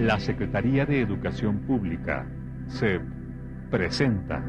La Secretaría de Educación Pública, SEP, presenta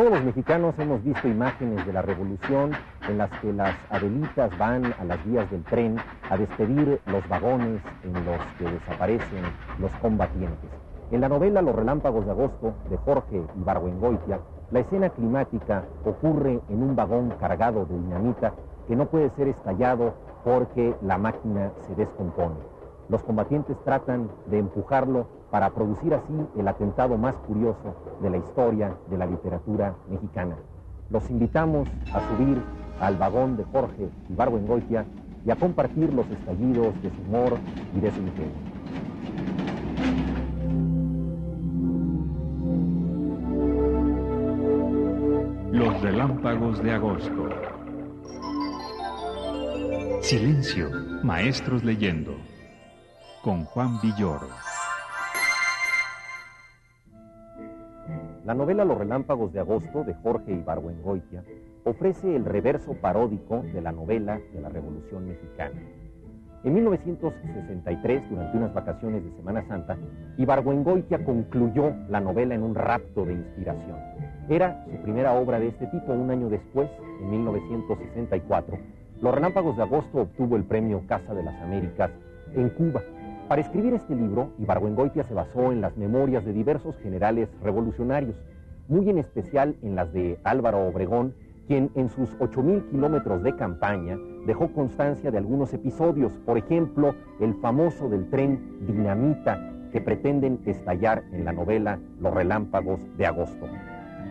Todos los mexicanos hemos visto imágenes de la revolución en las que las adelitas van a las vías del tren a despedir los vagones en los que desaparecen los combatientes. En la novela Los Relámpagos de Agosto, de Jorge Ibargüengoitia, la escena climática ocurre en un vagón cargado de dinamita que no puede ser estallado porque la máquina se descompone. Los combatientes tratan de empujarlo para producir así el atentado más curioso de la historia de la literatura mexicana. Los invitamos a subir al vagón de Jorge Ibargüengoitia y a compartir los estallidos de su humor y de su ingenio. Los Relámpagos de Agosto. Silencio, maestros leyendo. Con Juan Villoro. La novela Los Relámpagos de Agosto, de Jorge Ibargüengoitia, ofrece el reverso paródico de la novela de la Revolución Mexicana. En 1963, durante unas vacaciones de Semana Santa, Ibargüengoitia concluyó la novela en un rapto de inspiración. Era su primera obra de este tipo. Un año después, en 1964, Los Relámpagos de Agosto obtuvo el premio Casa de las Américas en Cuba. Para escribir este libro, Ibargüengoitia se basó en las memorias de diversos generales revolucionarios, muy en especial en las de Álvaro Obregón, quien en sus 8,000 kilómetros de campaña dejó constancia de algunos episodios, por ejemplo, el famoso del tren Dinamita, que pretenden estallar en la novela Los Relámpagos de Agosto.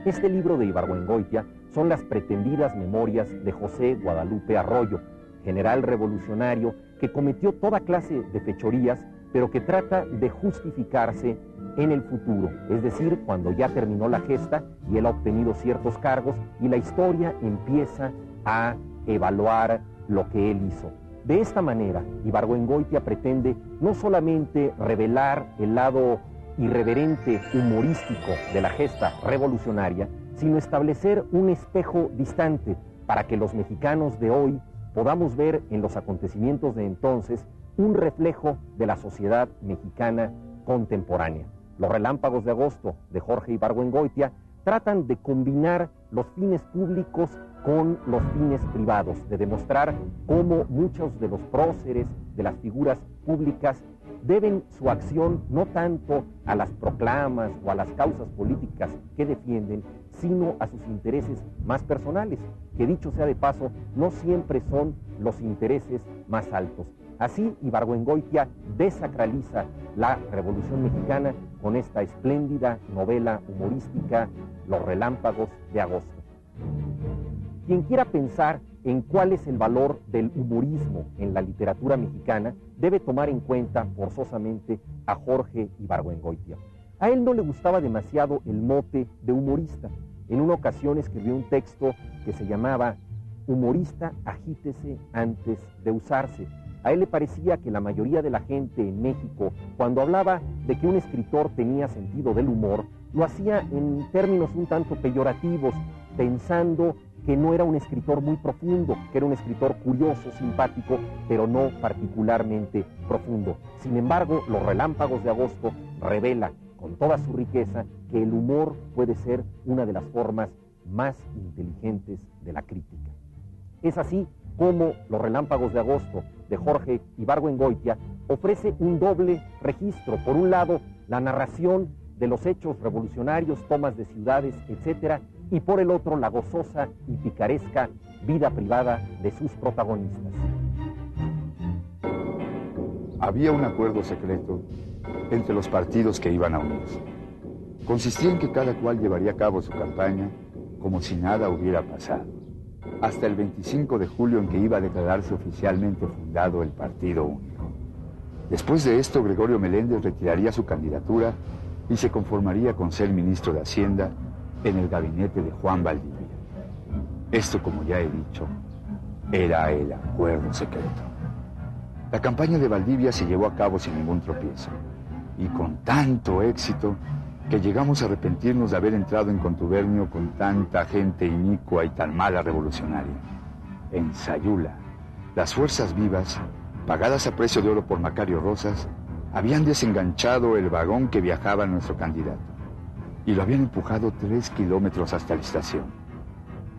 Este libro de Ibargüengoitia son las pretendidas memorias de José Guadalupe Arroyo, general revolucionario que cometió toda clase de fechorías, pero que trata de justificarse en el futuro, es decir, cuando ya terminó la gesta y él ha obtenido ciertos cargos y la historia empieza a evaluar lo que él hizo. De esta manera, Ibargüengoitia pretende no solamente revelar el lado irreverente, humorístico de la gesta revolucionaria, sino establecer un espejo distante para que los mexicanos de hoy podamos ver en los acontecimientos de entonces un reflejo de la sociedad mexicana contemporánea. Los Relámpagos de Agosto, de Jorge Ibargüengoitia, tratan de combinar los fines públicos con los fines privados, de demostrar cómo muchos de los próceres, de las figuras públicas, deben su acción no tanto a las proclamas o a las causas políticas que defienden, sino a sus intereses más personales, que dicho sea de paso, no siempre son los intereses más altos. Así, Ibargüengoitia desacraliza la Revolución Mexicana con esta espléndida novela humorística, Los Relámpagos de Agosto. Quien quiera pensar en cuál es el valor del humorismo en la literatura mexicana, debe tomar en cuenta forzosamente a Jorge Ibargüengoitia. A él no le gustaba demasiado el mote de humorista. En una ocasión escribió un texto que se llamaba Humorista, agítese antes de usarse. A él le parecía que la mayoría de la gente en México, cuando hablaba de que un escritor tenía sentido del humor, lo hacía en términos un tanto peyorativos, pensando que no era un escritor muy profundo, que era un escritor curioso, simpático, pero no particularmente profundo. Sin embargo, Los Relámpagos de Agosto revela con toda su riqueza que el humor puede ser una de las formas más inteligentes de la crítica. Es así como Los Relámpagos de Agosto, de Jorge Ibargüengoitia, ofrece un doble registro. Por un lado, la narración de los hechos revolucionarios, tomas de ciudades, etc., y por el otro, la gozosa y picaresca vida privada de sus protagonistas. Había un acuerdo secreto entre los partidos que iban a unirse. Consistía en que cada cual llevaría a cabo su campaña como si nada hubiera pasado, hasta el 25 de julio en que iba a declararse oficialmente fundado el Partido Único. Después de esto, Gregorio Meléndez retiraría su candidatura y se conformaría con ser ministro de Hacienda en el gabinete de Juan Valdivia. Esto, como ya he dicho, era el acuerdo secreto. La campaña de Valdivia se llevó a cabo sin ningún tropiezo y con tanto éxito que llegamos a arrepentirnos de haber entrado en contubernio con tanta gente inicua y tan mala revolucionaria. En Sayula, las fuerzas vivas, pagadas a precio de oro por Macario Rosas, habían desenganchado el vagón que viajaba nuestro candidato y lo habían empujado 3 kilómetros hasta la estación.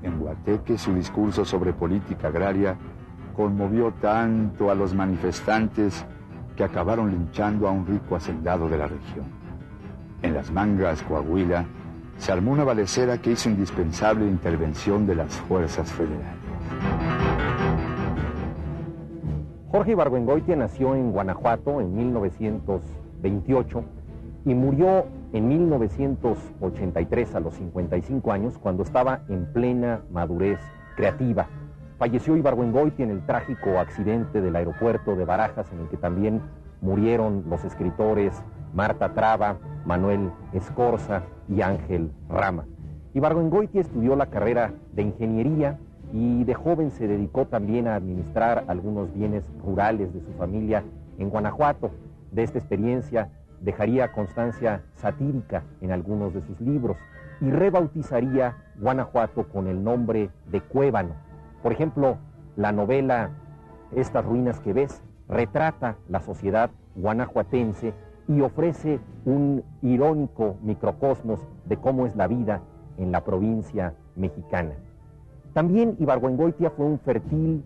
En Guateque, su discurso sobre política agraria conmovió tanto a los manifestantes que acabaron linchando a un rico hacendado de la región. En Las Mangas, Coahuila, se armó una balacera que hizo indispensable la intervención de las fuerzas federales. Jorge Ibargüengoitia nació en Guanajuato en 1928 y murió en 1983 a los 55 años, cuando estaba en plena madurez creativa. Falleció Ibargüengoitia en el trágico accidente del aeropuerto de Barajas, en el que también murieron los escritores Marta Traba, Manuel Escorza y Ángel Rama. Ibargüengoitia estudió la carrera de ingeniería y de joven se dedicó también a administrar algunos bienes rurales de su familia en Guanajuato. De esta experiencia dejaría constancia satírica en algunos de sus libros y rebautizaría Guanajuato con el nombre de Cuébano. Por ejemplo, la novela Estas ruinas que ves retrata la sociedad guanajuatense y ofrece un irónico microcosmos de cómo es la vida en la provincia mexicana. También Ibargüengoitia fue un fértil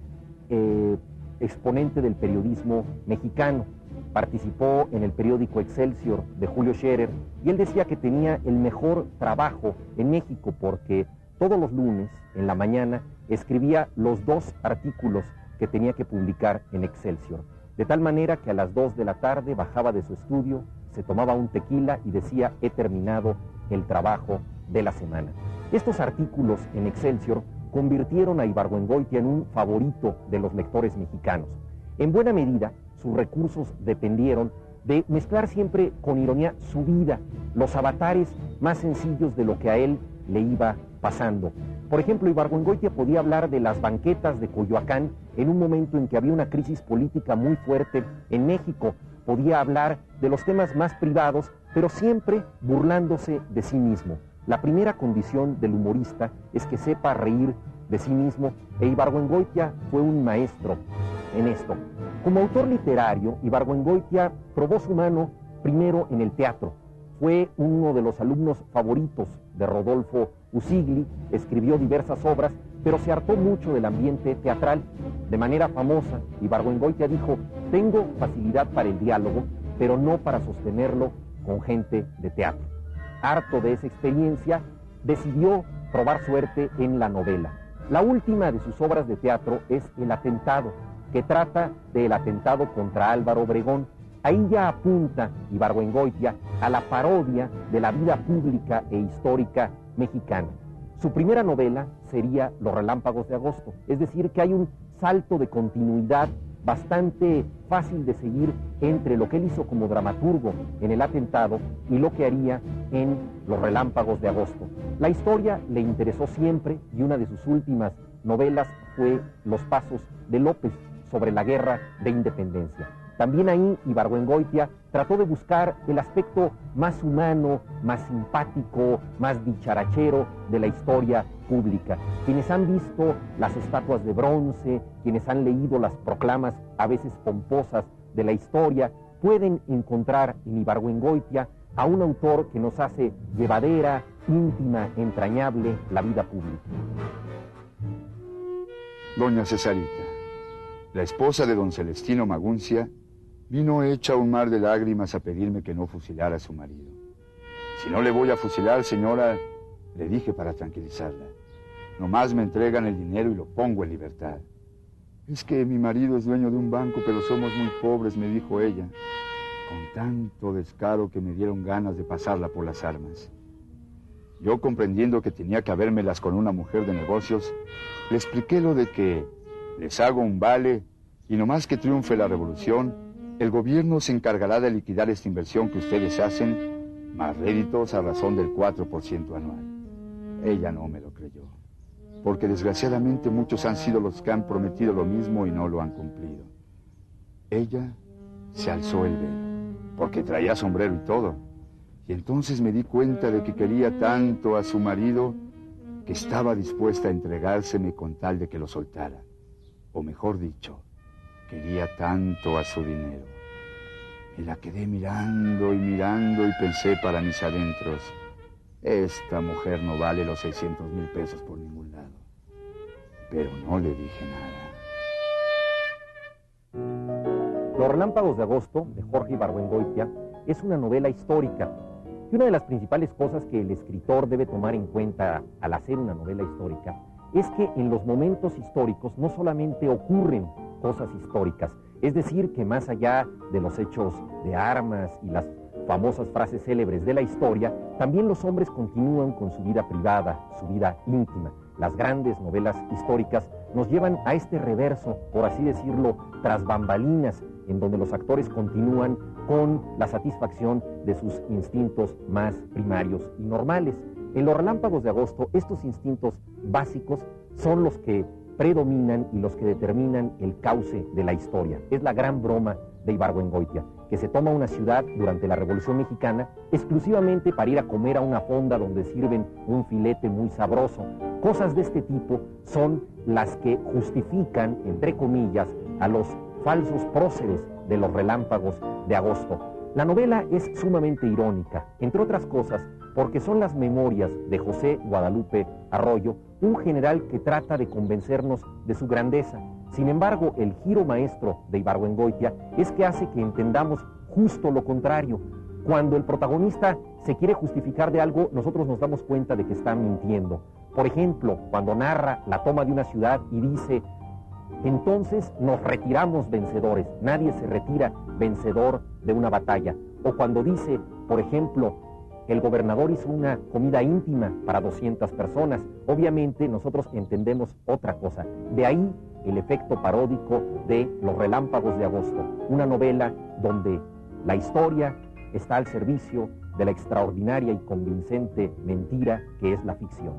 exponente del periodismo mexicano. Participó en el periódico Excelsior de Julio Scherer y él decía que tenía el mejor trabajo en México porque todos los lunes en la mañana escribía los 2 artículos que tenía que publicar en Excelsior. De tal manera que a las 2 de la tarde bajaba de su estudio, se tomaba un tequila y decía: he terminado el trabajo de la semana. Estos artículos en Excelsior convirtieron a Ibargüengoitia en un favorito de los lectores mexicanos. En buena medida, sus recursos dependieron de mezclar siempre con ironía su vida, los avatares más sencillos de lo que a él le iba pasando. Por ejemplo, Ibargüengoitia podía hablar de las banquetas de Coyoacán en un momento en que había una crisis política muy fuerte en México. Podía hablar de los temas más privados, pero siempre burlándose de sí mismo. La primera condición del humorista es que sepa reír de sí mismo, e Ibargüengoitia fue un maestro en esto. Como autor literario, Ibargüengoitia probó su mano primero en el teatro. Fue uno de los alumnos favoritos de Rodolfo Usigli, escribió diversas obras, pero se hartó mucho del ambiente teatral. De manera famosa, Ibargüengoitia dijo: tengo facilidad para el diálogo, pero no para sostenerlo con gente de teatro. Harto de esa experiencia, decidió probar suerte en la novela. La última de sus obras de teatro es El atentado, que trata del atentado contra Álvaro Obregón. Ahí ya apunta Ibargüengoitia a la parodia de la vida pública e histórica mexicana. Su primera novela sería Los relámpagos de agosto, es decir, que hay un salto de continuidad bastante fácil de seguir entre lo que él hizo como dramaturgo en El atentado y lo que haría en Los relámpagos de agosto. La historia le interesó siempre y una de sus últimas novelas fue Los pasos de López, sobre la guerra de independencia. También ahí Ibargüengoitia trató de buscar el aspecto más humano, más simpático, más dicharachero de la historia pública. Quienes han visto las estatuas de bronce, quienes han leído las proclamas a veces pomposas de la historia, pueden encontrar en Ibargüengoitia a un autor que nos hace llevadera, íntima, entrañable la vida pública. Doña Cesarita, la esposa de don Celestino Maguncia, vino hecha un mar de lágrimas a pedirme que no fusilara a su marido. Si no le voy a fusilar, señora, le dije para tranquilizarla, nomás me entregan el dinero y lo pongo en libertad. Es que mi marido es dueño de un banco, pero somos muy pobres, me dijo ella, con tanto descaro que me dieron ganas de pasarla por las armas. Yo, comprendiendo que tenía que habérmelas con una mujer de negocios, le expliqué lo de que les hago un vale y nomás que triunfe la revolución, el gobierno se encargará de liquidar esta inversión que ustedes hacen, más réditos a razón del 4% anual. Ella no me lo creyó. porque desgraciadamente muchos han sido los que han prometido lo mismo y no lo han cumplido. Ella se alzó el velo, porque traía sombrero y todo, y entonces me di cuenta de que quería tanto a su marido que estaba dispuesta a entregárseme con tal de que lo soltara. O mejor dicho, quería tanto a su dinero. Me la quedé mirando y pensé para mis adentros, esta mujer no vale los 600,000 pesos por ningún lado. Pero no le dije nada. Los Relámpagos de Agosto, de Jorge Ibargüengoitia, es una novela histórica. Y una de las principales cosas que el escritor debe tomar en cuenta al hacer una novela histórica es que en los momentos históricos no solamente ocurren cosas históricas, es decir, que más allá de los hechos de armas y las famosas frases célebres de la historia, también los hombres continúan con su vida privada, su vida íntima. Las grandes novelas históricas nos llevan a este reverso, por así decirlo, tras bambalinas, en donde los actores continúan con la satisfacción de sus instintos más primarios y normales. En Los Relámpagos de Agosto, estos instintos básicos son los que predominan y los que determinan el cauce de la historia. Es la gran broma de Ibargüengoitia, que se toma una ciudad durante la Revolución Mexicana exclusivamente para ir a comer a una fonda donde sirven un filete muy sabroso. Cosas de este tipo son las que justifican, entre comillas, a los falsos próceres de Los Relámpagos de Agosto. La novela es sumamente irónica, entre otras cosas, porque son las memorias de José Guadalupe Arroyo, un general que trata de convencernos de su grandeza. Sin embargo, el giro maestro de Ibargüengoitia es que hace que entendamos justo lo contrario. Cuando el protagonista se quiere justificar de algo, nosotros nos damos cuenta de que está mintiendo. Por ejemplo, cuando narra la toma de una ciudad y dice: entonces nos retiramos vencedores. Nadie se retira vencedor de una batalla. O cuando dice, por ejemplo, el gobernador hizo una comida íntima para 200 personas. Obviamente nosotros entendemos otra cosa. De ahí el efecto paródico de Los Relámpagos de Agosto, una novela donde la historia está al servicio de la extraordinaria y convincente mentira que es la ficción.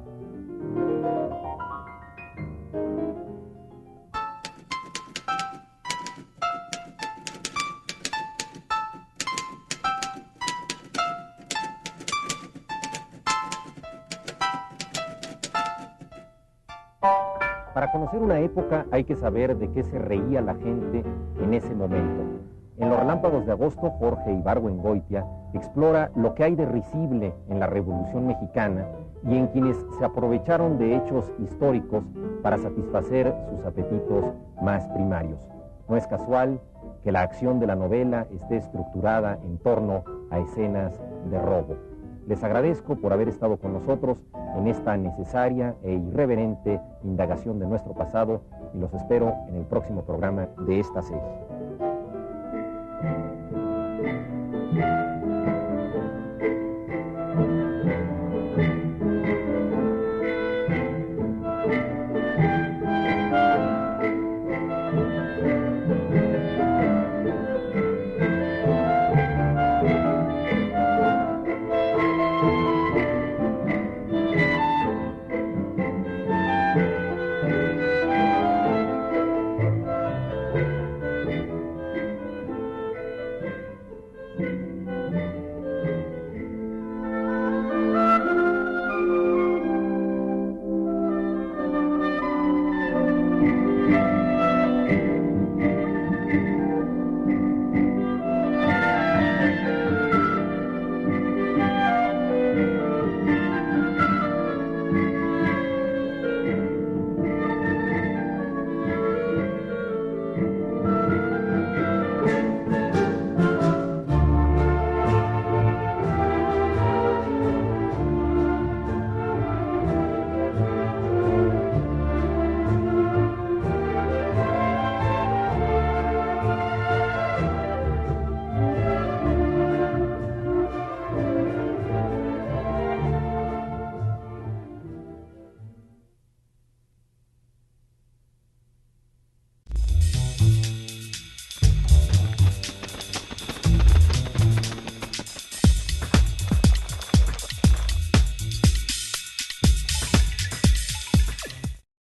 Para conocer una época hay que saber de qué se reía la gente en ese momento. En Los Relámpagos de Agosto, Jorge Ibargüengoitia explora lo que hay de risible en la Revolución Mexicana y en quienes se aprovecharon de hechos históricos para satisfacer sus apetitos más primarios. No es casual que la acción de la novela esté estructurada en torno a escenas de robo. Les agradezco por haber estado con nosotros en esta necesaria e irreverente indagación de nuestro pasado y los espero en el próximo programa de esta serie.